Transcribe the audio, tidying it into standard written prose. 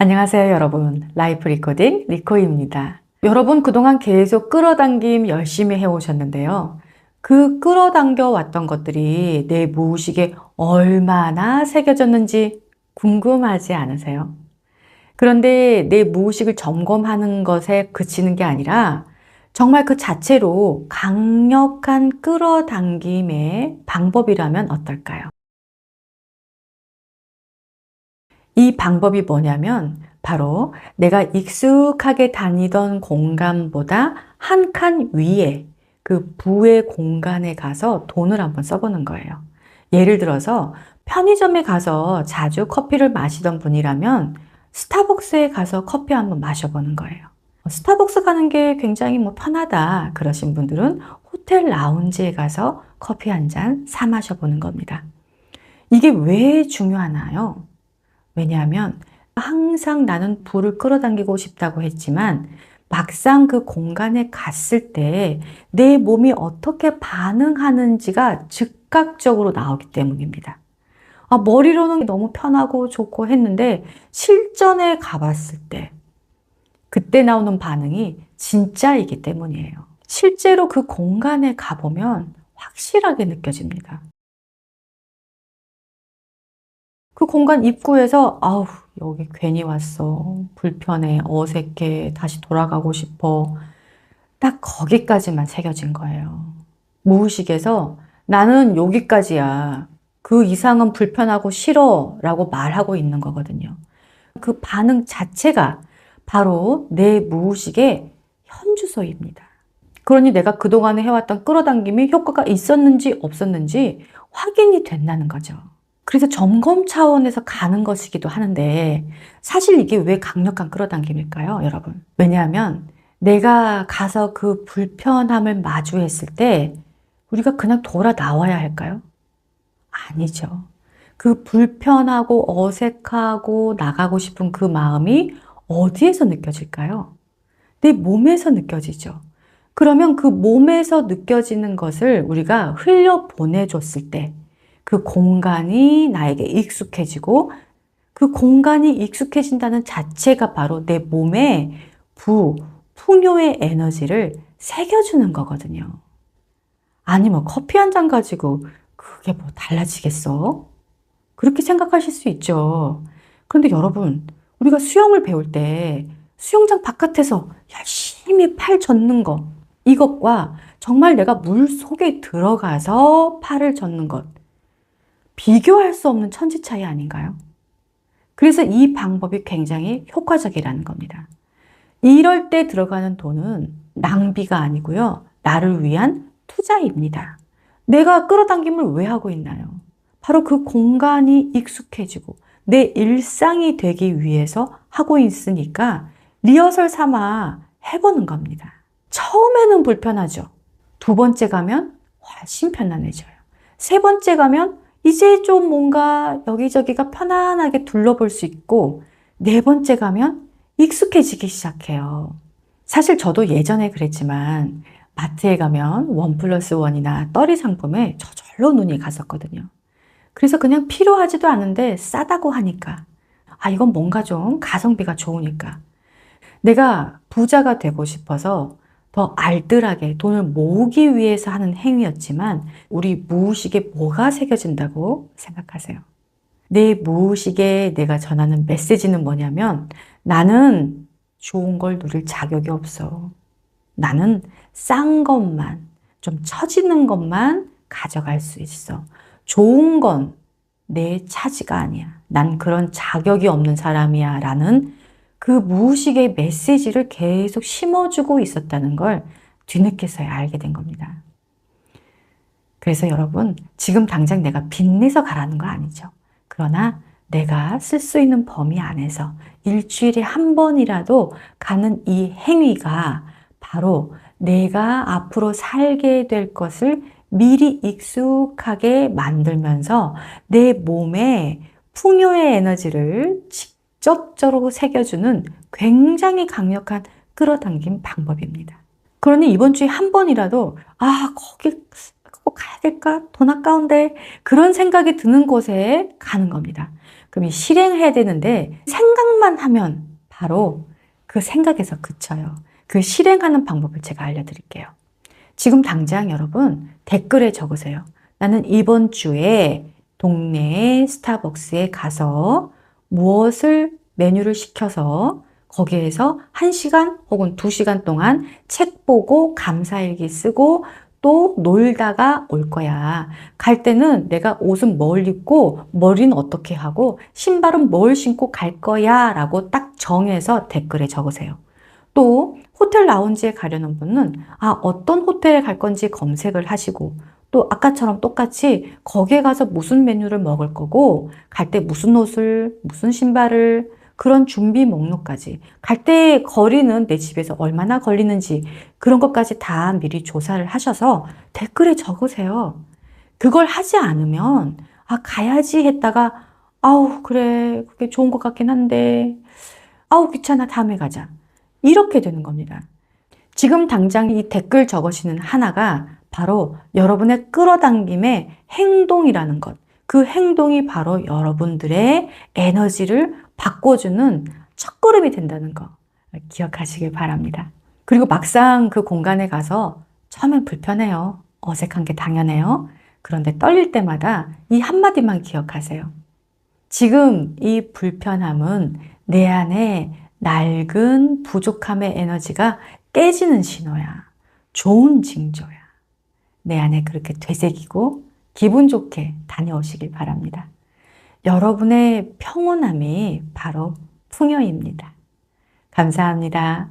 안녕하세요, 여러분. 라이프 리코딩 리코입니다. 여러분 그동안 계속 끌어당김 열심히 해오셨는데요. 그 끌어당겨 왔던 것들이 내 무의식에 얼마나 새겨졌는지 궁금하지 않으세요? 그런데 내 무의식을 점검하는 것에 그치는 게 아니라 정말 그 자체로 강력한 끌어당김의 방법이라면 어떨까요? 이 방법이 뭐냐면 바로 내가 익숙하게 다니던 공간보다 한 칸 위에 그 부의 공간에 가서 돈을 한번 써보는 거예요. 예를 들어서 편의점에 가서 자주 커피를 마시던 분이라면 스타벅스에 가서 커피 한번 마셔보는 거예요. 스타벅스 가는 게 굉장히 편하다 그러신 분들은 호텔 라운지에 가서 커피 한 잔 사 마셔보는 겁니다. 이게 왜 중요하나요? 왜냐하면 항상 나는 불을 끌어당기고 싶다고 했지만 막상 그 공간에 갔을 때 내 몸이 어떻게 반응하는지가 즉각적으로 나오기 때문입니다. 머리로는 너무 편하고 좋고 했는데 실전에 가봤을 때 그때 나오는 반응이 진짜이기 때문이에요. 실제로 그 공간에 가보면 확실하게 느껴집니다. 그 공간 입구에서 아우 여기 괜히 왔어. 불편해. 어색해. 다시 돌아가고 싶어. 딱 거기까지만 새겨진 거예요. 무의식에서 나는 여기까지야. 그 이상은 불편하고 싫어. 라고 말하고 있는 거거든요. 그 반응 자체가 바로 내 무의식의 현주소입니다. 그러니 내가 그동안에 해왔던 끌어당김이 효과가 있었는지 없었는지 확인이 된다는 거죠. 그래서 점검 차원에서 가는 것이기도 하는데 사실 이게 왜 강력한 끌어당김일까요, 여러분? 왜냐하면 내가 가서 그 불편함을 마주했을 때 우리가 그냥 돌아 나와야 할까요? 아니죠. 그 불편하고 어색하고 나가고 싶은 그 마음이 어디에서 느껴질까요? 내 몸에서 느껴지죠. 그러면 그 몸에서 느껴지는 것을 우리가 흘려보내줬을 때 그 공간이 나에게 익숙해지고 그 공간이 익숙해진다는 자체가 바로 내 몸에 풍요의 에너지를 새겨주는 거거든요. 아니 커피 한 잔 가지고 그게 달라지겠어? 그렇게 생각하실 수 있죠. 그런데 여러분, 우리가 수영을 배울 때 수영장 바깥에서 열심히 팔 젓는 것, 이것과 정말 내가 물 속에 들어가서 팔을 젓는 것, 비교할 수 없는 천지 차이 아닌가요? 그래서 이 방법이 굉장히 효과적이라는 겁니다. 이럴 때 들어가는 돈은 낭비가 아니고요. 나를 위한 투자입니다. 내가 끌어당김을 왜 하고 있나요? 바로 그 공간이 익숙해지고 내 일상이 되기 위해서 하고 있으니까 리허설 삼아 해보는 겁니다. 처음에는 불편하죠. 두 번째 가면 훨씬 편안해져요. 세 번째 가면 이제 좀 뭔가 여기저기가 편안하게 둘러볼 수 있고 네 번째 가면 익숙해지기 시작해요. 사실 저도 예전에 그랬지만 마트에 가면 1+1이나 떨이 상품에 저절로 눈이 갔었거든요. 그래서 그냥 필요하지도 않은데 싸다고 하니까 이건 뭔가 좀 가성비가 좋으니까 내가 부자가 되고 싶어서 더 알뜰하게 돈을 모으기 위해서 하는 행위였지만 우리 무의식에 뭐가 새겨진다고 생각하세요? 내 무의식에 내가 전하는 메시지는 뭐냐면 나는 좋은 걸 누릴 자격이 없어. 나는 싼 것만, 좀 처지는 것만 가져갈 수 있어. 좋은 건 내 차지가 아니야. 난 그런 자격이 없는 사람이야. 라는 그 무의식의 메시지를 계속 심어주고 있었다는 걸 뒤늦게서야 알게 된 겁니다. 그래서 여러분, 지금 당장 내가 빚내서 가라는 거 아니죠. 그러나 내가 쓸 수 있는 범위 안에서 일주일에 한 번이라도 가는 이 행위가 바로 내가 앞으로 살게 될 것을 미리 익숙하게 만들면서 내 몸에 풍요의 에너지를 직접적으로 새겨주는 굉장히 강력한 끌어당김 방법입니다. 그러니 이번 주에 한 번이라도 거기 꼭 가야 될까? 돈 아까운데 그런 생각이 드는 곳에 가는 겁니다. 그럼 실행해야 되는데 생각만 생각만 하면 바로 그 생각에서 그쳐요. 그 실행하는 방법을 제가 알려드릴게요. 지금 당장 여러분 댓글에 적으세요. 나는 이번 주에 동네의 스타벅스에 가서 무엇을 메뉴를 시켜서 거기에서 1시간 혹은 2시간 동안 책 보고 감사일기 쓰고 또 놀다가 올 거야. 갈 때는 내가 옷은 뭘 입고 머리는 어떻게 하고 신발은 뭘 신고 갈 거야 라고 딱 정해서 댓글에 적으세요. 또 호텔 라운지에 가려는 분은 어떤 호텔에 갈 건지 검색을 하시고 또 아까처럼 똑같이 거기에 가서 무슨 메뉴를 먹을 거고 갈 때 무슨 옷을 무슨 신발을 그런 준비 목록까지 갈 때 거리는 내 집에서 얼마나 걸리는지 그런 것까지 다 미리 조사를 하셔서 댓글에 적으세요. 그걸 하지 않으면 가야지 했다가 아우 그래 그게 좋은 것 같긴 한데 아우 귀찮아 다음에 가자 이렇게 되는 겁니다. 지금 당장 이 댓글 적으시는 하나가 바로 여러분의 끌어당김의 행동이라는 것. 그 행동이 바로 여러분들의 에너지를 바꿔주는 첫걸음이 된다는 거 기억하시길 바랍니다. 그리고 막상 그 공간에 가서 처음엔 불편해요. 어색한 게 당연해요. 그런데 떨릴 때마다 이 한마디만 기억하세요. 지금 이 불편함은 내 안에 낡은 부족함의 에너지가 깨지는 신호야. 좋은 징조야. 내 안에 그렇게 되새기고 기분 좋게 다녀오시길 바랍니다. 여러분의 평온함이 바로 풍요입니다. 감사합니다.